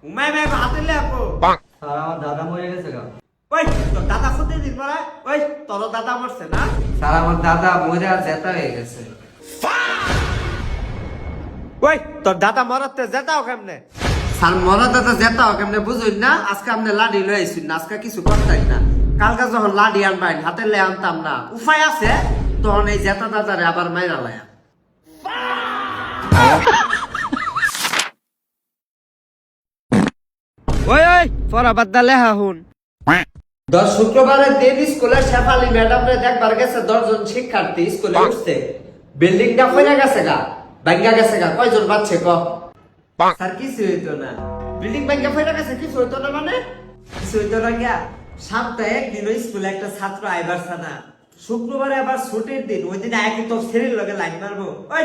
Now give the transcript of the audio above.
উমাই মাই হাতে লে আপো স্যার আমার দাদা মরে গেছে গা। ওই তোর দাদা খুঁজে দিন বলা ওই তোর দাদা মরছে না স্যার আমার দাদা মরে আর জেতা হয়ে গেছে। ওই তোর দাদা মরতে যেতাও কেমনে স্যার মরা দাদা জেতা হোক এমনি বুঝুন না, আজকে আপনি লাডি লই আইসুন না, আজকে কিছু করতাই না। কালকে যখন লাডি আনবাইন হাতে লে আনতাম না, উপায় আছে তখন এই জেতা দাদারে আবার মাইরা লায়া। ওই ওই পড়া বাদ দালে হাহুন দশ শুক্রবারের দিন স্কুলের শেফালি ম্যাডাম রে দেখবার গেছে 10 জন শিক্ষার্থী স্কুলে উঠছে, বিল্ডিংটা কইরা গেছে গা, ভাঙ্গা গেছে গা, কয়জন বাচ্চা ক? স্যার কিছু হইতো না, বিল্ডিং ভাঙ্গা কইরা গেছে কিছু হইতো না মানে কিছু হইতো না গিয়া। সপ্তাহে একদিন ওই স্কুলে একটা ছাত্র আইবার না, শুক্রবারে আবার ছুটির দিন, ওই দিন একই তোর শরীর লগে লাইন মারবো। ওই